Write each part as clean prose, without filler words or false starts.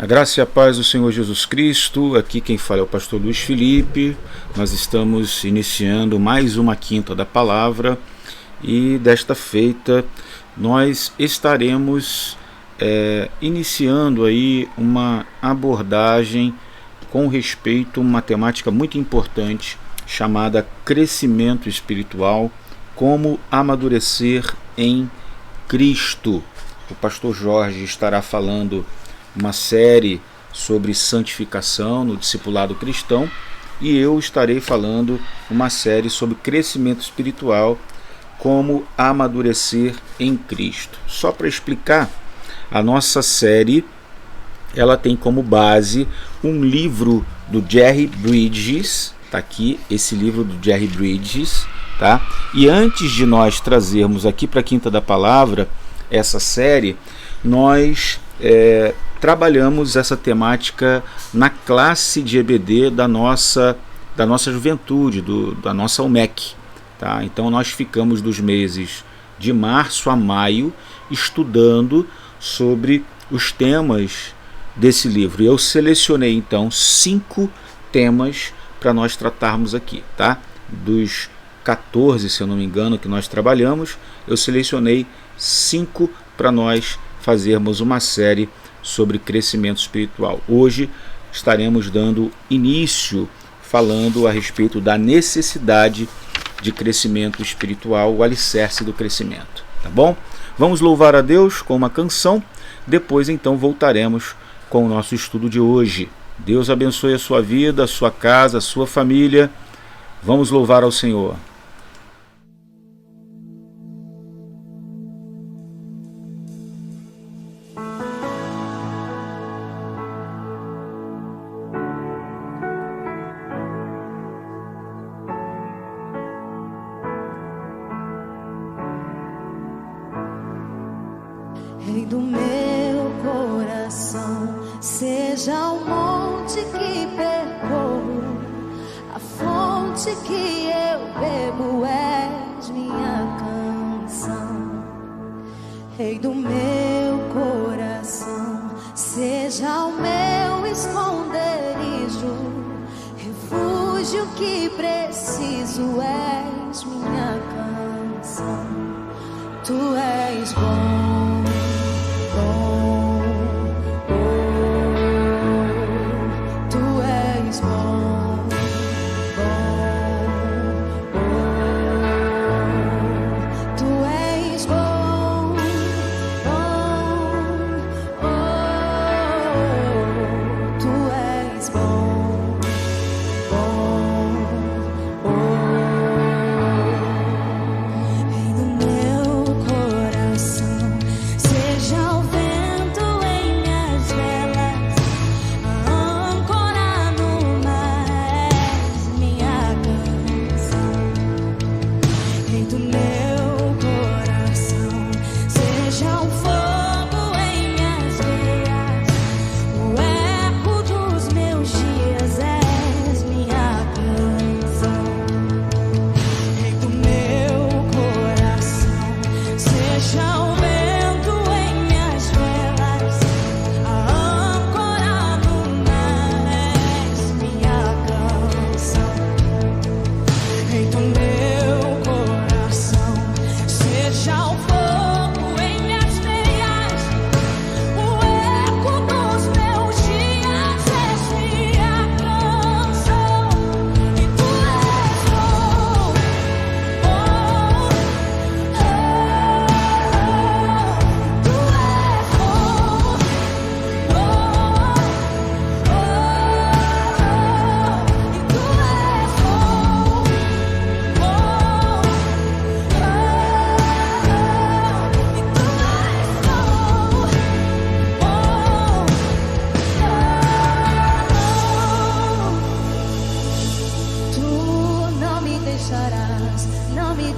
A graça e a paz do Senhor Jesus Cristo. Aqui quem fala é o pastor Luiz Felipe. Nós estamos iniciando mais uma quinta da palavra e desta feita nós estaremos iniciando aí uma abordagem com respeito a uma temática muito importante chamada crescimento espiritual, como amadurecer em Cristo. O pastor Jorge estará falando uma série sobre santificação no discipulado cristão e eu estarei falando uma série sobre crescimento espiritual, como amadurecer em Cristo. Só para explicar, a nossa série ela tem como base um livro do Jerry Bridges, tá aqui esse livro do Jerry Bridges, tá? E antes de nós trazermos aqui para a Quinta da Palavra essa série, nós trabalhamos essa temática na classe de EBD da nossa juventude, da nossa UMEC. Tá? Então nós ficamos dos meses de março a maio estudando sobre os temas desse livro. Eu selecionei então 5 temas para nós tratarmos aqui. Tá? Dos 14, se eu não me engano, que nós trabalhamos, eu selecionei 5 para nós fazermos uma série sobre crescimento espiritual. Hoje estaremos dando início falando a respeito da necessidade de crescimento espiritual, o alicerce do crescimento, tá bom? Vamos louvar a Deus com uma canção, depois então voltaremos com o nosso estudo de hoje. Deus abençoe a sua vida, a sua casa, a sua família. Vamos louvar ao Senhor. Rei do meu coração, seja o monte que percorro, a fonte que eu bebo és minha canção. Rei do meu coração, seja o meu esconderijo, refúgio que preciso és minha canção. Tu és bom, bom, oh, tu és bom, bom, oh, tu és bom, bom, oh, tu és bom, bom, oh.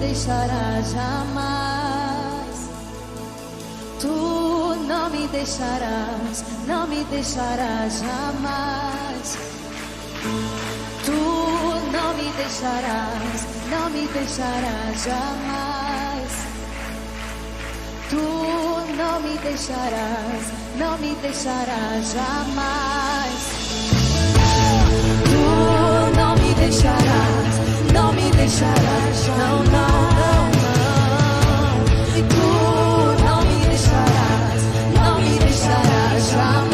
Deixarás jamais. Tu não me deixarás, não me deixarás jamais. Tu não me deixarás, não me deixarás jamais. Tu não me deixarás, não me deixarás jamais. Tu não me deixarás, não me deixarás, não, não, não, não. E tu não me deixarás, não me deixarás jamais.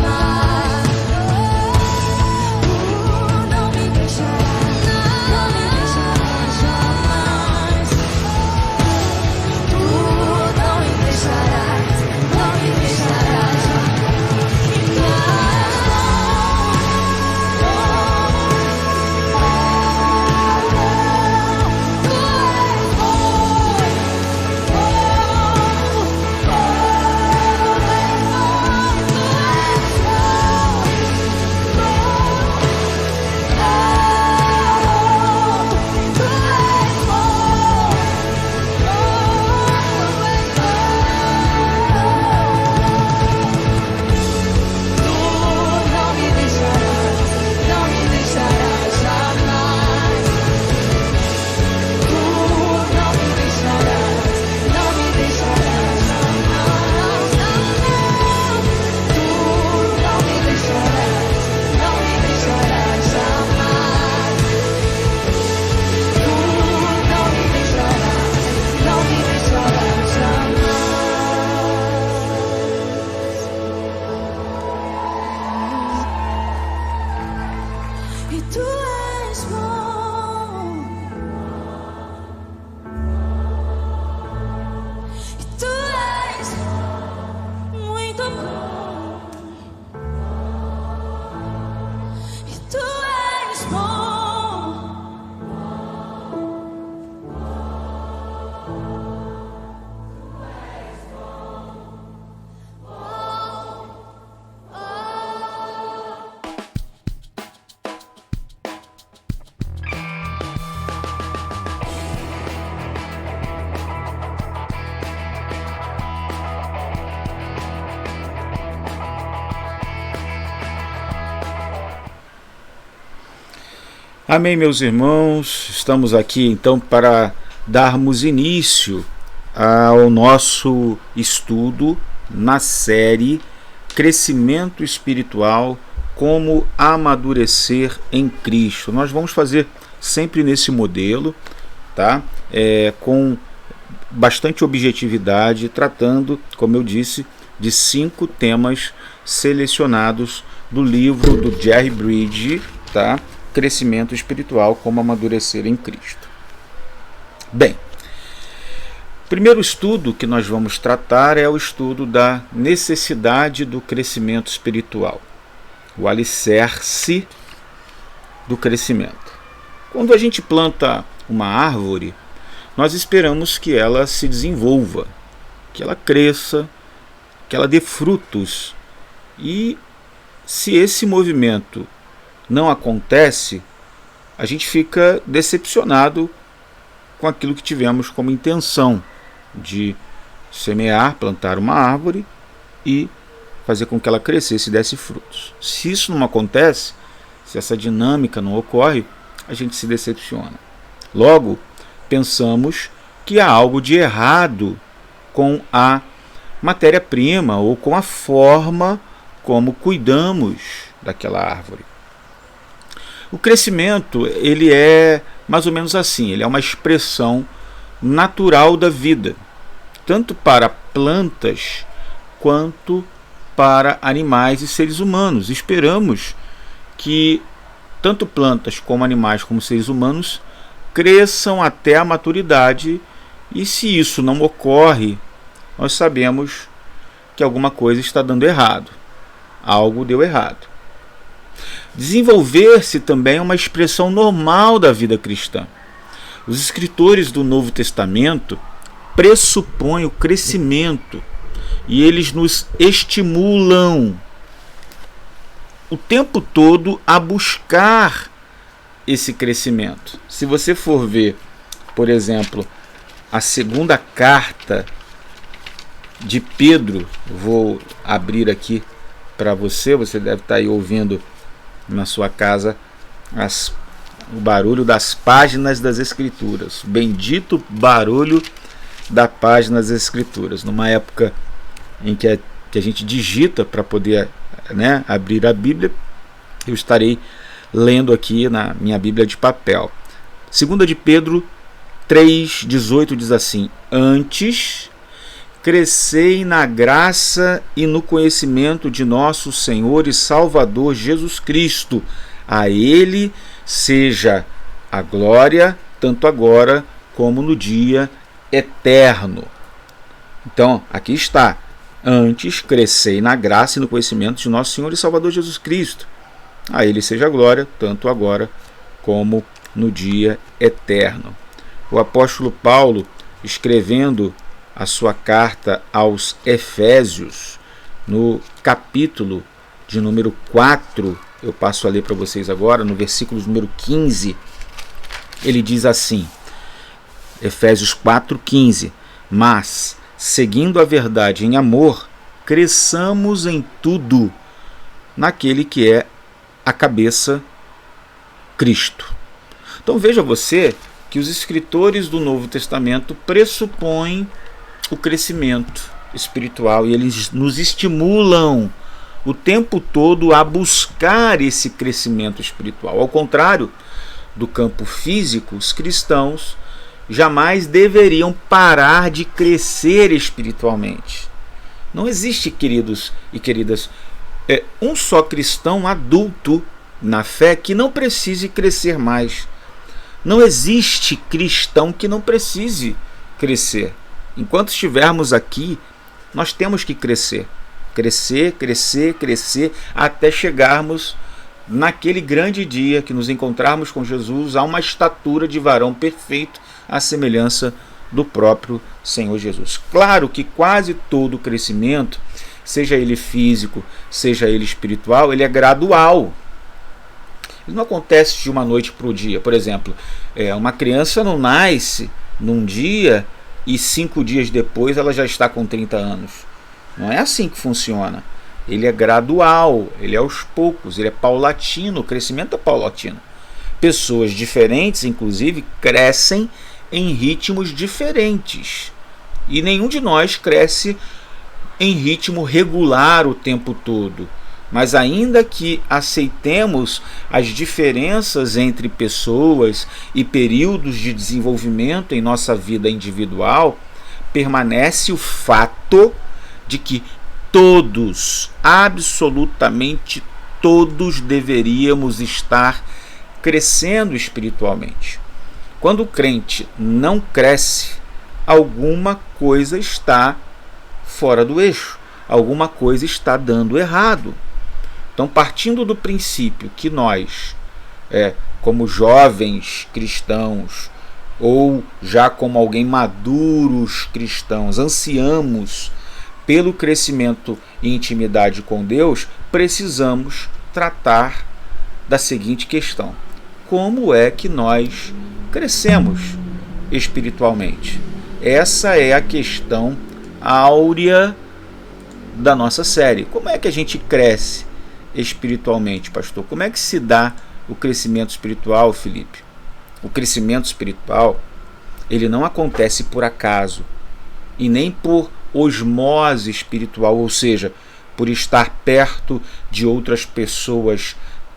Tu não me deixarás, não me deixarás jamais. Tu não me deixarás, não me deixarás jamais. E tu és bom, e tu és muito bom, e tu és bom, Amém, meus irmãos. Estamos aqui então para darmos início ao nosso estudo na série Crescimento Espiritual, como amadurecer em Cristo. Nós vamos fazer sempre nesse modelo, tá? Com bastante objetividade, tratando, como eu disse, de 5 temas selecionados do livro do Jerry Bridges, tá? Crescimento Espiritual, como amadurecer em Cristo. Bem, o primeiro estudo que nós vamos tratar é o estudo da necessidade do crescimento espiritual, o alicerce do crescimento. Quando a gente planta uma árvore, nós esperamos que ela se desenvolva, que ela cresça, que ela dê frutos. E se esse movimento não acontece, a gente fica decepcionado com aquilo que tivemos como intenção de semear, plantar uma árvore e fazer com que ela crescesse e desse frutos. Se isso não acontece, se essa dinâmica não ocorre, a gente se decepciona. Logo, pensamos que há algo de errado com a matéria-prima ou com a forma como cuidamos daquela árvore. O crescimento, ele é mais ou menos assim, ele é uma expressão natural da vida, tanto para plantas quanto para animais e seres humanos. Esperamos que tanto plantas como animais como seres humanos cresçam até a maturidade, e se isso não ocorre, nós sabemos que alguma coisa está dando errado, algo deu errado. Desenvolver-se também é uma expressão normal da vida cristã. Os escritores do Novo Testamento pressupõem o crescimento e eles nos estimulam o tempo todo a buscar esse crescimento. Se você for ver, por exemplo, a segunda carta de Pedro, vou abrir aqui para você deve estar aí ouvindo na sua casa o barulho das páginas das Escrituras. Bendito barulho da página das Escrituras. Numa época em que a gente digita para poder, né, abrir a Bíblia, eu estarei lendo aqui na minha Bíblia de papel. 2 de Pedro 3,18 diz assim: antes crescei na graça e no conhecimento de nosso Senhor e Salvador Jesus Cristo. A Ele seja a glória, tanto agora como no dia eterno. Então, aqui está. Antes crescei na graça e no conhecimento de nosso Senhor e Salvador Jesus Cristo. A Ele seja a glória, tanto agora como no dia eterno. O apóstolo Paulo, escrevendo a sua carta aos Efésios, no capítulo de número 4, eu passo a ler para vocês agora, no versículo número 15, ele diz assim, Efésios 4,15: mas, seguindo a verdade em amor, cresçamos em tudo naquele que é a cabeça, Cristo. Então veja você que os escritores do Novo Testamento pressupõem o crescimento espiritual e eles nos estimulam o tempo todo a buscar esse crescimento espiritual. Ao contrário do campo físico, os cristãos jamais deveriam parar de crescer espiritualmente. Não existe, queridos e queridas, um só cristão adulto na fé que não precise crescer mais. Não existe cristão que não precise crescer. Enquanto estivermos aqui, nós temos que crescer. Crescer, crescer, crescer, até chegarmos naquele grande dia que nos encontrarmos com Jesus a uma estatura de varão perfeito, à semelhança do próprio Senhor Jesus. Claro que quase todo crescimento, seja ele físico, seja ele espiritual, ele é gradual. Ele não acontece de uma noite para o dia. Por exemplo, uma criança não nasce num dia e 5 dias depois ela já está com 30 anos. Não é assim que funciona. Ele é gradual, ele é aos poucos, ele é paulatino, o crescimento é paulatino. Pessoas diferentes, inclusive, crescem em ritmos diferentes. E nenhum de nós cresce em ritmo regular o tempo todo. Mas ainda que aceitemos as diferenças entre pessoas e períodos de desenvolvimento em nossa vida individual, permanece o fato de que todos, absolutamente todos, deveríamos estar crescendo espiritualmente. Quando o crente não cresce, alguma coisa está fora do eixo, alguma coisa está dando errado. Então, partindo do princípio que nós, como jovens cristãos, ou já como alguém maduros cristãos, ansiamos pelo crescimento e intimidade com Deus, precisamos tratar da seguinte questão: como é que nós crescemos espiritualmente? Essa é a questão áurea da nossa série. Como é que a gente cresce espiritualmente, pastor? Como é que se dá o crescimento espiritual, Felipe? O crescimento espiritual, ele não acontece por acaso e nem por osmose espiritual, ou seja, por estar perto de outras pessoas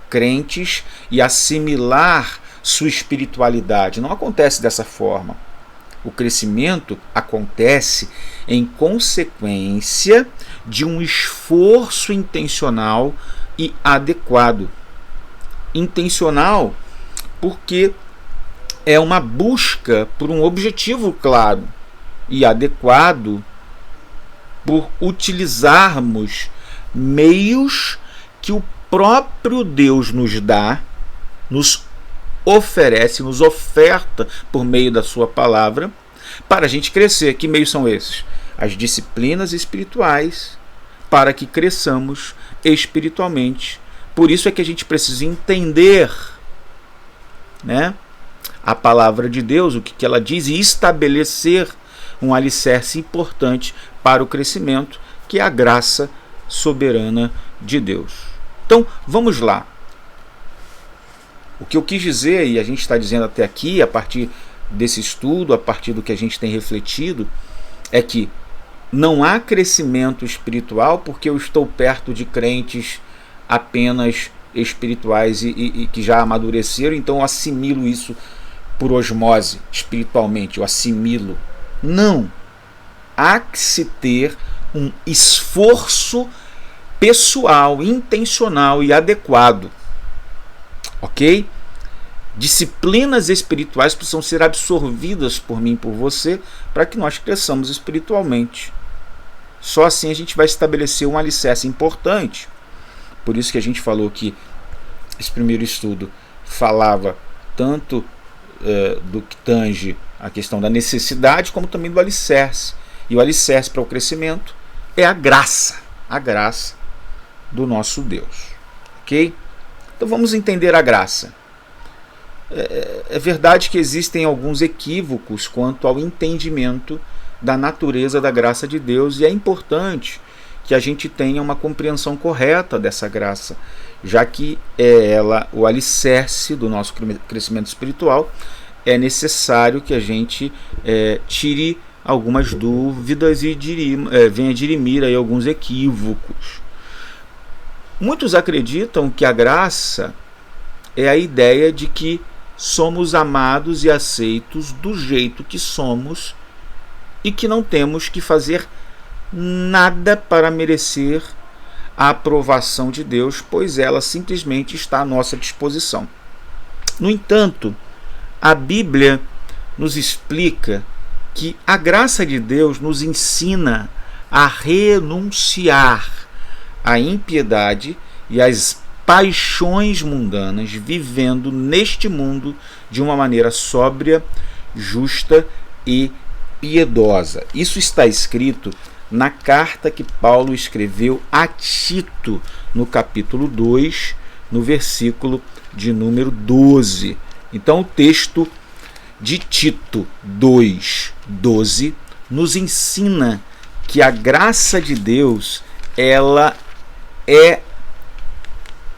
crentes e assimilar sua espiritualidade. Não acontece dessa forma. O crescimento acontece em consequência de um esforço intencional e adequado. Intencional porque é uma busca por um objetivo claro, e adequado por utilizarmos meios que o próprio Deus nos dá, nos oferece, nos oferta por meio da sua palavra, para a gente crescer. Que meios são esses? As disciplinas espirituais, para que cresçamos espiritualmente. Por isso é que a gente precisa entender, né, a palavra de Deus, o que ela diz, e estabelecer um alicerce importante para o crescimento, que é a graça soberana de Deus. Então, vamos lá. O que eu quis dizer, e a gente está dizendo até aqui, a partir desse estudo, a partir do que a gente tem refletido, é que não há crescimento espiritual porque eu estou perto de crentes apenas espirituais e que já amadureceram, então eu assimilo isso por osmose espiritualmente, eu assimilo. Não. Há que se ter um esforço pessoal, intencional e adequado. Ok? Disciplinas espirituais precisam ser absorvidas por mim e por você para que nós cresçamos espiritualmente. Só assim a gente vai estabelecer um alicerce importante. Por isso que a gente falou que esse primeiro estudo falava tanto do que tange a questão da necessidade, como também do alicerce. E o alicerce para o crescimento é a graça do nosso Deus. Ok? Então vamos entender a graça. É verdade que existem alguns equívocos quanto ao entendimento da natureza da graça de Deus, e é importante que a gente tenha uma compreensão correta dessa graça, já que é ela o alicerce do nosso crescimento espiritual. É necessário que a gente tire algumas dúvidas e venha dirimir aí alguns equívocos. Muitos acreditam que a graça é a ideia de que somos amados e aceitos do jeito que somos e que não temos que fazer nada para merecer a aprovação de Deus, pois ela simplesmente está à nossa disposição. No entanto, a Bíblia nos explica que a graça de Deus nos ensina a renunciar à impiedade e às paixões mundanas, vivendo neste mundo de uma maneira sóbria, justa e piedosa. Isso está escrito na carta que Paulo escreveu a Tito, no capítulo 2, no versículo de número 12. Então o texto de Tito 2:12 nos ensina que a graça de Deus, ela é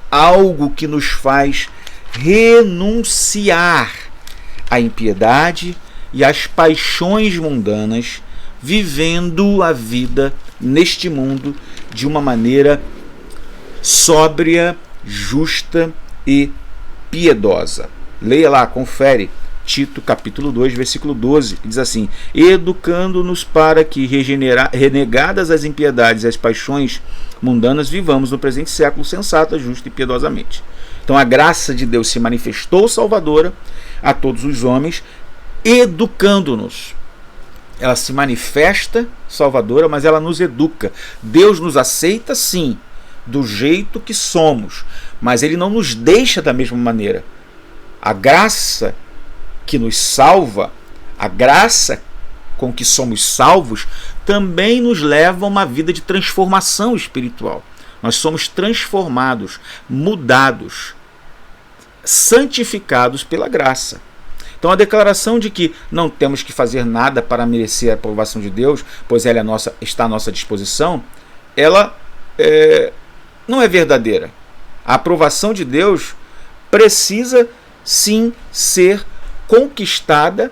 algo que nos faz renunciar à impiedade e às paixões mundanas, vivendo a vida neste mundo de uma maneira sóbria, justa e piedosa. Leia lá, confere, Tito capítulo 2, versículo 12, que diz assim: educando-nos para que, renegadas as impiedades e as paixões mundanas, vivamos no presente século sensata, justa e piedosamente. Então a graça de Deus se manifestou salvadora a todos os homens, educando-nos. Ela se manifesta salvadora, mas ela nos educa. Deus nos aceita, sim, do jeito que somos, mas Ele não nos deixa da mesma maneira. A graça que nos salva, a graça com que somos salvos, também nos leva a uma vida de transformação espiritual. Nós somos transformados, mudados, santificados pela graça. Então a declaração de que não temos que fazer nada para merecer a aprovação de Deus, pois ela está à nossa disposição, ela não é verdadeira. A aprovação de Deus precisa sim ser conquistada,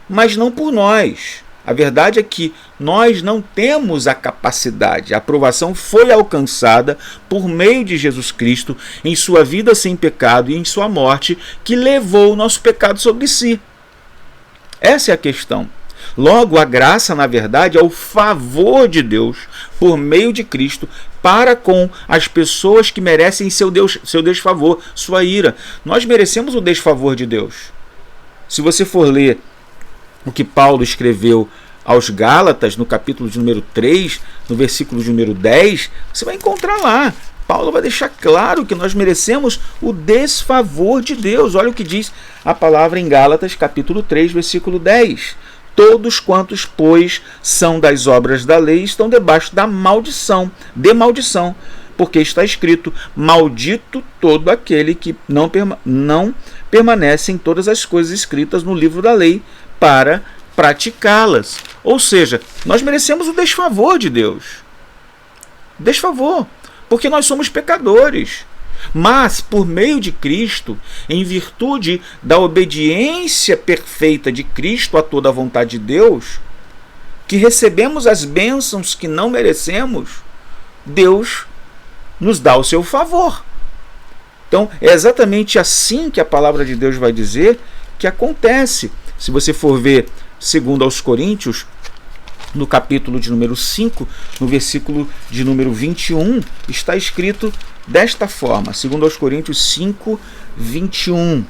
mas não por nós. A verdade é que nós não temos a capacidade. A aprovação foi alcançada por meio de Jesus Cristo em sua vida sem pecado e em sua morte, que levou o nosso pecado sobre si. Essa é a questão. Logo, a graça, na verdade, é o favor de Deus por meio de Cristo para com as pessoas que merecem seu desfavor, sua ira. Nós merecemos o desfavor de Deus. Se você for ler o que Paulo escreveu aos Gálatas, no capítulo de número 3, no versículo de número 10, você vai encontrar lá. Paulo vai deixar claro que nós merecemos o desfavor de Deus. Olha o que diz a palavra em Gálatas, capítulo 3, versículo 10. Todos quantos, pois, são das obras da lei, estão debaixo da maldição, porque está escrito: maldito todo aquele que não permanece em todas as coisas escritas no livro da lei para praticá-las. Ou seja, nós merecemos o desfavor de Deus. Desfavor, porque nós somos pecadores. Mas, por meio de Cristo, em virtude da obediência perfeita de Cristo a toda a vontade de Deus, que recebemos as bênçãos que não merecemos, Deus nos dá o seu favor. Então, é exatamente assim que a palavra de Deus vai dizer que acontece. Se você for ver, segundo aos Coríntios, no capítulo de número 5, no versículo de número 21, está escrito desta forma, segundo aos Coríntios 5, 21.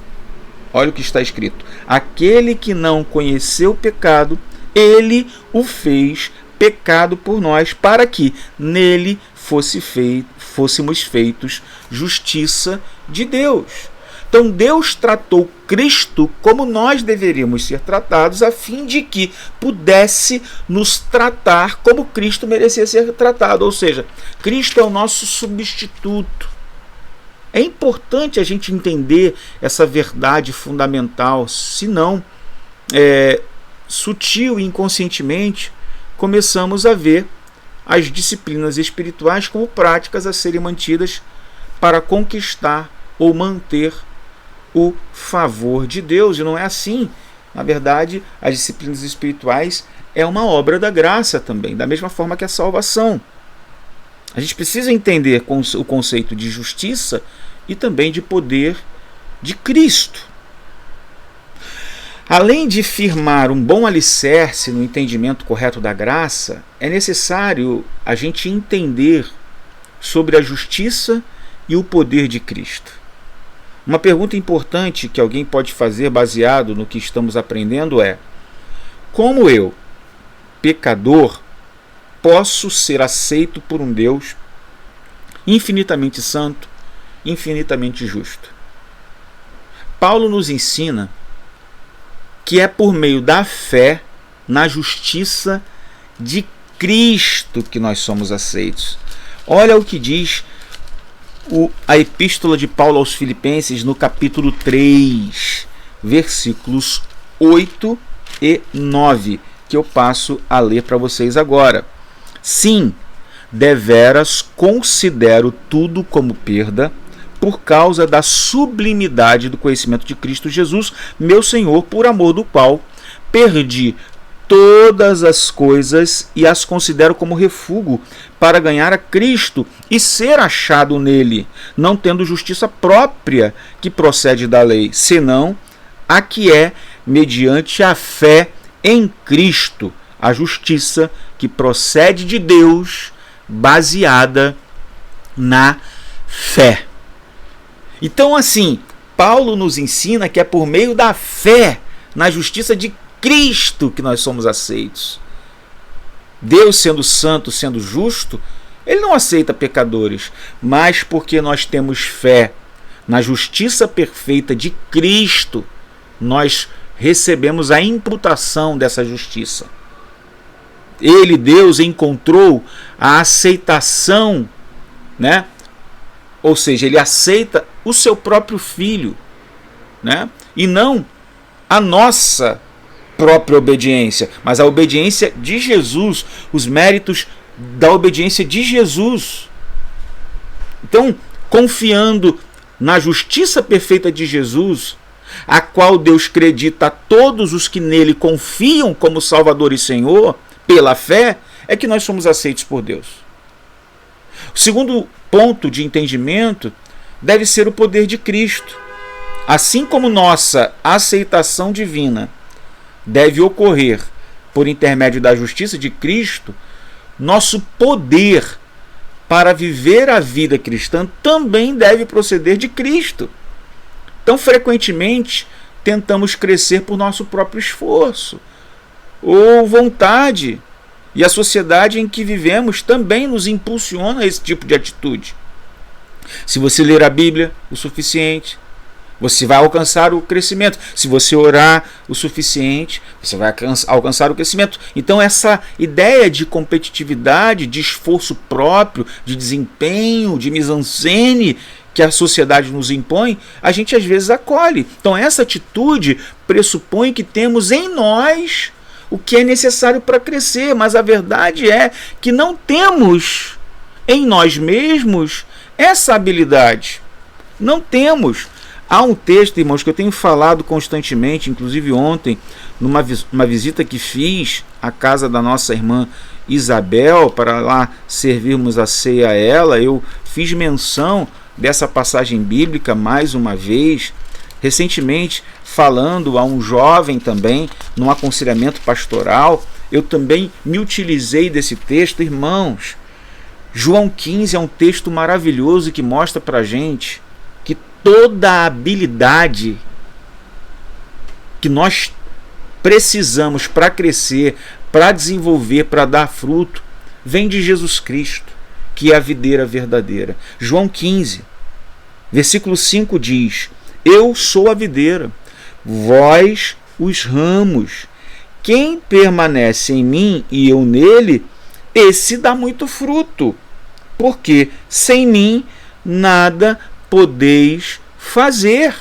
Olha o que está escrito. Aquele que não conheceu o pecado, ele o fez pecado por nós, para que nele fôssemos feitos justiça de Deus. Então Deus tratou Cristo como nós deveríamos ser tratados, a fim de que pudesse nos tratar como Cristo merecia ser tratado. Ou seja, Cristo é o nosso substituto. É importante a gente entender essa verdade fundamental, senão, sutil e inconscientemente, começamos a ver as disciplinas espirituais como práticas a serem mantidas para conquistar ou manter o favor de Deus. E não é assim. Na verdade, as disciplinas espirituais é uma obra da graça também, da mesma forma que a salvação. A gente precisa entender o conceito de justiça e também de poder de Cristo. Além de firmar um bom alicerce no entendimento correto da graça, é necessário a gente entender sobre a justiça e o poder de Cristo. Uma pergunta importante que alguém pode fazer baseado no que estamos aprendendo é: como eu, pecador, posso ser aceito por um Deus infinitamente santo, infinitamente justo? Paulo nos ensina que é por meio da fé na justiça de Cristo que nós somos aceitos. Olha o que diz a epístola de Paulo aos Filipenses no capítulo 3, versículos 8 e 9, que eu passo a ler para vocês agora. Sim, deveras considero tudo como perda, por causa da sublimidade do conhecimento de Cristo Jesus, meu Senhor, por amor do qual perdi todas as coisas e as considero como refúgio para ganhar a Cristo e ser achado nele, não tendo justiça própria que procede da lei, senão a que é mediante a fé em Cristo, a justiça que procede de Deus, baseada na fé. Então, assim, Paulo nos ensina que é por meio da fé na justiça de Cristo que nós somos aceitos. Deus, sendo santo, sendo justo, ele não aceita pecadores, mas porque nós temos fé na justiça perfeita de Cristo, nós recebemos a imputação dessa justiça. Ele, Deus, encontrou a aceitação, né? Ou seja, ele aceita o seu próprio filho, né? E não a nossa própria obediência, mas a obediência de Jesus, os méritos da obediência de Jesus. Então, confiando na justiça perfeita de Jesus, a qual Deus acredita a todos os que nele confiam como Salvador e Senhor, pela fé, é que nós somos aceitos por Deus. O segundo ponto de entendimento deve ser o poder de Cristo. Assim como nossa aceitação divina deve ocorrer por intermédio da justiça de Cristo, nosso poder para viver a vida cristã também deve proceder de Cristo. Então, frequentemente, tentamos crescer por nosso próprio esforço ou vontade, e a sociedade em que vivemos também nos impulsiona a esse tipo de atitude. Se você ler a Bíblia o suficiente, você vai alcançar o crescimento. Se você orar o suficiente, você vai alcançar o crescimento. Então, essa ideia de competitividade, de esforço próprio, de desempenho, de mise-en-scène que a sociedade nos impõe, a gente às vezes acolhe. Então, essa atitude pressupõe que temos em nós o que é necessário para crescer, mas a verdade é que não temos em nós mesmos essa habilidade. Não temos. Há um texto, irmãos, que eu tenho falado constantemente, inclusive ontem, numa visita que fiz à casa da nossa irmã Isabel, para lá servirmos a ceia a ela, eu fiz menção dessa passagem bíblica mais uma vez, recentemente falando a um jovem também, num aconselhamento pastoral, eu também me utilizei desse texto. Irmãos, João 15 é um texto maravilhoso que mostra para a gente que toda a habilidade que nós precisamos para crescer, para desenvolver, para dar fruto, vem de Jesus Cristo, que é a videira verdadeira. João 15, versículo 5 diz: eu sou a videira, vós os ramos. Quem permanece em mim e eu nele, esse dá muito fruto, porque sem mim nada podeis fazer.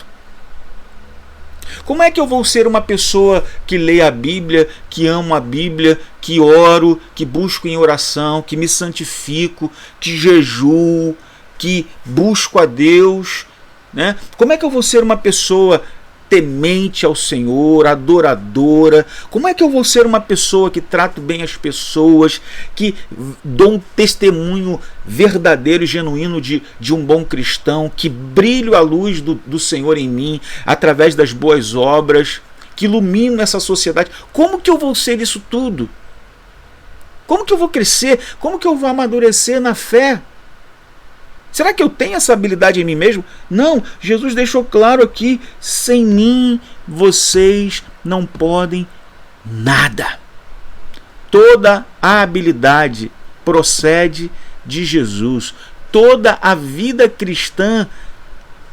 Como é que eu vou ser uma pessoa que lê a Bíblia, que amo a Bíblia, que oro, que busco em oração, que me santifico, que jejuo, que busco a Deus, né? Como é que eu vou ser uma pessoa temente ao Senhor, adoradora? Como é que eu vou ser uma pessoa que trato bem as pessoas, que dou um testemunho verdadeiro e genuíno de um bom cristão, que brilho a luz do Senhor em mim através das boas obras, que ilumino essa sociedade? Como que eu vou ser isso tudo? Como que eu vou crescer? Como que eu vou amadurecer na fé? Será que eu tenho essa habilidade em mim mesmo? Não, Jesus deixou claro aqui: sem mim vocês não podem nada. Toda a habilidade procede de Jesus. Toda a vida cristã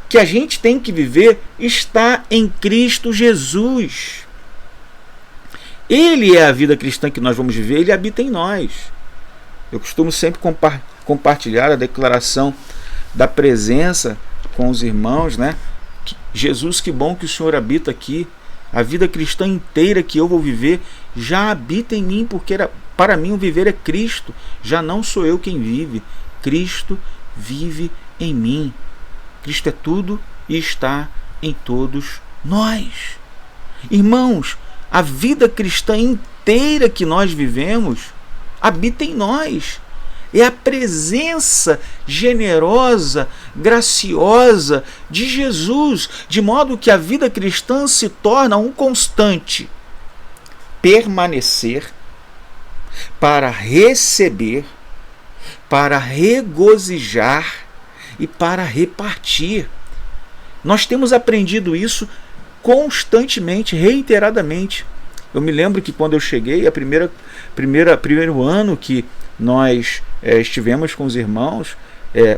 que a gente tem que viver está em Cristo Jesus. Ele é a vida cristã que nós vamos viver, ele habita em nós. Eu costumo sempre compartilhar a declaração da presença com os irmãos, né? Jesus, que bom que o Senhor habita aqui. A vida cristã inteira que eu vou viver já habita em mim, porque para mim o viver é Cristo. Já não sou eu quem vive, Cristo vive em mim. Cristo é tudo e está em todos nós. Irmãos, a vida cristã inteira que nós vivemos habita em nós. É a presença generosa, graciosa de Jesus, de modo que a vida cristã se torna um constante permanecer para receber, para regozijar e para repartir. Nós temos aprendido isso constantemente, reiteradamente. Eu me lembro que quando eu cheguei, primeiro ano que nós estivemos com os irmãos,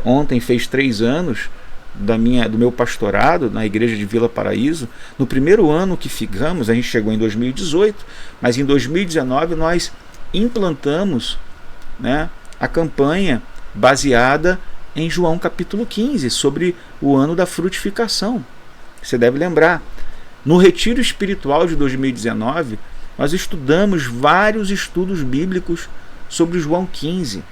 ontem fez 3 anos do meu pastorado na igreja de Vila Paraíso. No primeiro ano que ficamos, a gente chegou em 2018, mas em 2019 nós implantamos, né, a campanha baseada em João capítulo 15, sobre o ano da frutificação. Você deve lembrar, no retiro espiritual de 2019, nós estudamos vários estudos bíblicos sobre João 15.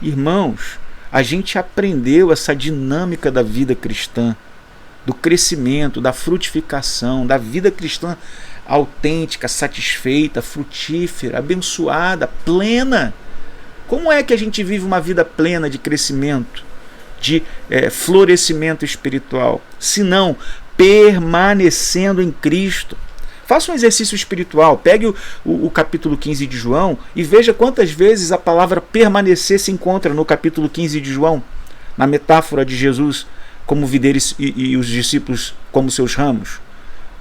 Irmãos, a gente aprendeu essa dinâmica da vida cristã, do crescimento, da frutificação, da vida cristã autêntica, satisfeita, frutífera, abençoada, plena. Como é que a gente vive uma vida plena de crescimento, de florescimento espiritual, se não permanecendo em Cristo? Faça um exercício espiritual, pegue o capítulo 15 de João e veja quantas vezes a palavra permanecer se encontra no capítulo 15 de João, na metáfora de Jesus como videira e os discípulos como seus ramos.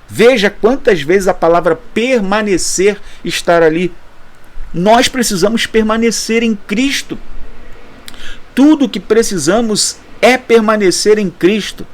Veja quantas vezes a palavra permanecer está ali. Nós precisamos permanecer em Cristo. Tudo o que precisamos é permanecer em Cristo.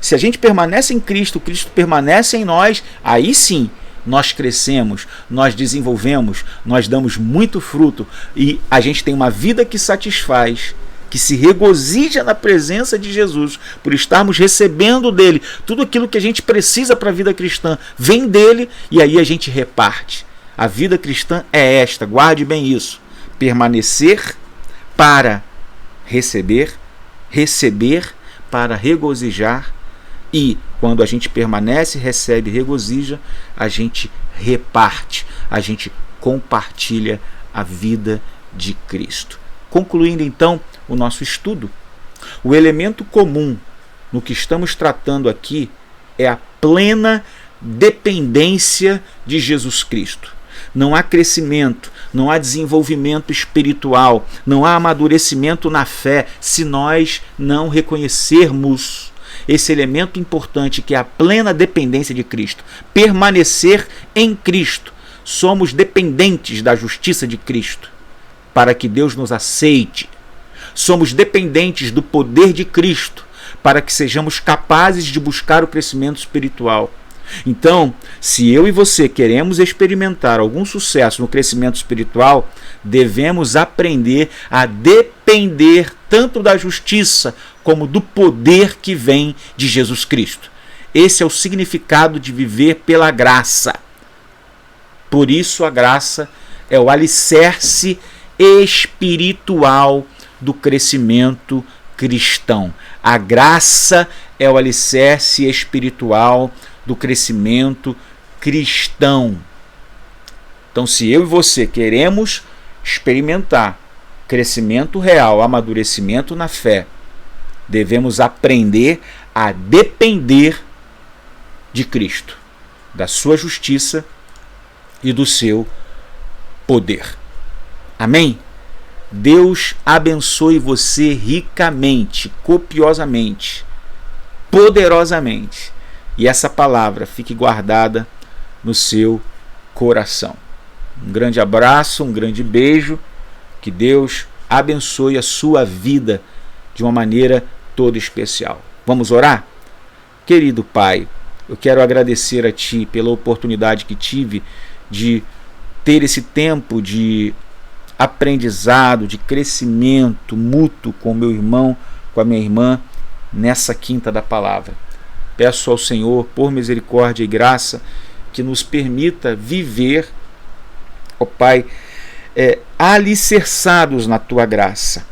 Se a gente permanece em Cristo, Cristo permanece em nós, aí sim nós crescemos, nós desenvolvemos, nós damos muito fruto e a gente tem uma vida que satisfaz, que se regozija na presença de Jesus, por estarmos recebendo dele tudo aquilo que a gente precisa para a vida cristã, vem dele e aí a gente reparte. A vida cristã é esta, guarde bem isso: permanecer para receber, receber para regozijar E quando a gente permanece, recebe, regozija, a gente reparte, a gente compartilha a vida de Cristo. Concluindo então o nosso estudo, o elemento comum no que estamos tratando aqui é a plena dependência de Jesus Cristo. Não há crescimento, não há desenvolvimento espiritual, não há amadurecimento na fé se nós não reconhecermos esse elemento importante que é a plena dependência de Cristo. Permanecer em Cristo. Somos dependentes da justiça de Cristo para que Deus nos aceite. Somos dependentes do poder de Cristo para que sejamos capazes de buscar o crescimento espiritual. Então, se eu e você queremos experimentar algum sucesso no crescimento espiritual, devemos aprender a depender tanto da justiça como do poder que vem de Jesus Cristo. Esse é o significado de viver pela graça. Por isso, a graça é o alicerce espiritual do crescimento cristão. A graça é o alicerce espiritual do crescimento cristão. Então, se eu e você queremos experimentar crescimento real, amadurecimento na fé, devemos aprender a depender de Cristo, da sua justiça e do seu poder. Amém? Deus abençoe você ricamente, copiosamente, poderosamente. E essa palavra fique guardada no seu coração. Um grande abraço, um grande beijo. Que Deus abençoe a sua vida de uma maneira toda especial. Vamos orar? Querido Pai, eu quero agradecer a Ti pela oportunidade que tive de ter esse tempo de aprendizado, de crescimento mútuo com meu irmão, com a minha irmã, nessa quinta da palavra. Peço ao Senhor, por misericórdia e graça, que nos permita viver, ó Pai, alicerçados na Tua graça,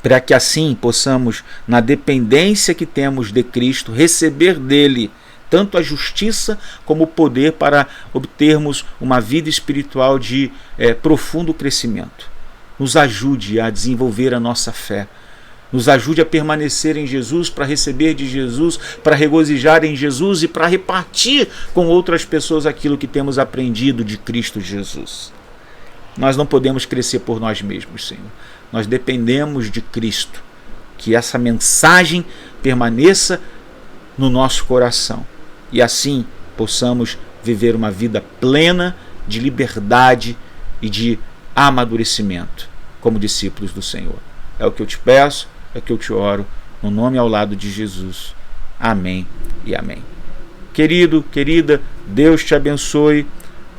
para que assim possamos, na dependência que temos de Cristo, receber dele tanto a justiça como o poder para obtermos uma vida espiritual de profundo crescimento. Nos ajude a desenvolver a nossa fé. Nos ajude a permanecer em Jesus, para receber de Jesus, para regozijar em Jesus e para repartir com outras pessoas aquilo que temos aprendido de Cristo Jesus. Nós não podemos crescer por nós mesmos, Senhor. Nós dependemos de Cristo. Que essa mensagem permaneça no nosso coração e assim possamos viver uma vida plena de liberdade e de amadurecimento como discípulos do Senhor. É o que eu te peço, é o que eu te oro, no nome ao lado de Jesus. Amém e amém. Querido, querida, Deus te abençoe.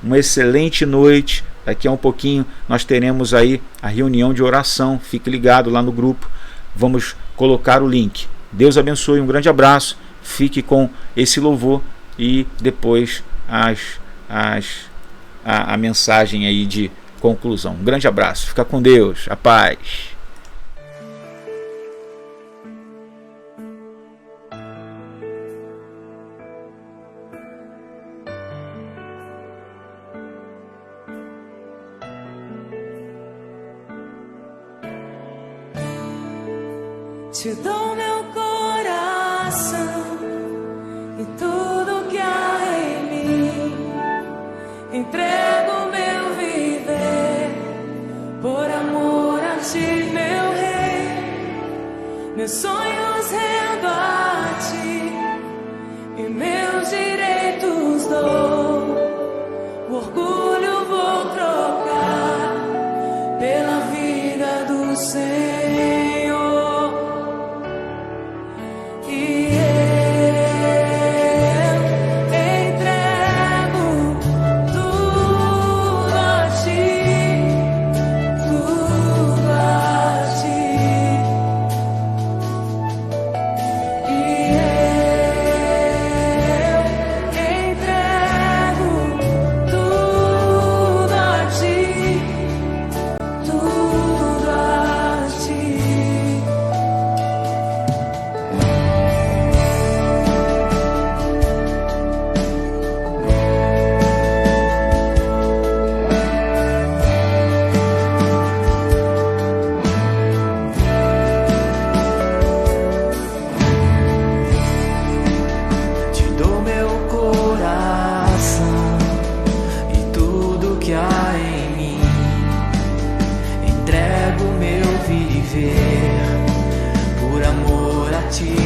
Uma excelente noite. Daqui a um pouquinho nós teremos aí a reunião de oração. Fique ligado lá no grupo. Vamos colocar o link. Deus abençoe, um grande abraço. Fique com esse louvor e depois a mensagem aí de conclusão. Um grande abraço. Fica com Deus. A paz. Te dou meu coração e tudo que há em mim. Entrego meu viver por amor a ti, meu rei. Meus sonhos rendo a ti e meus direitos dou. O orgulho vou trocar pela vida do Senhor. Tudo a ti. te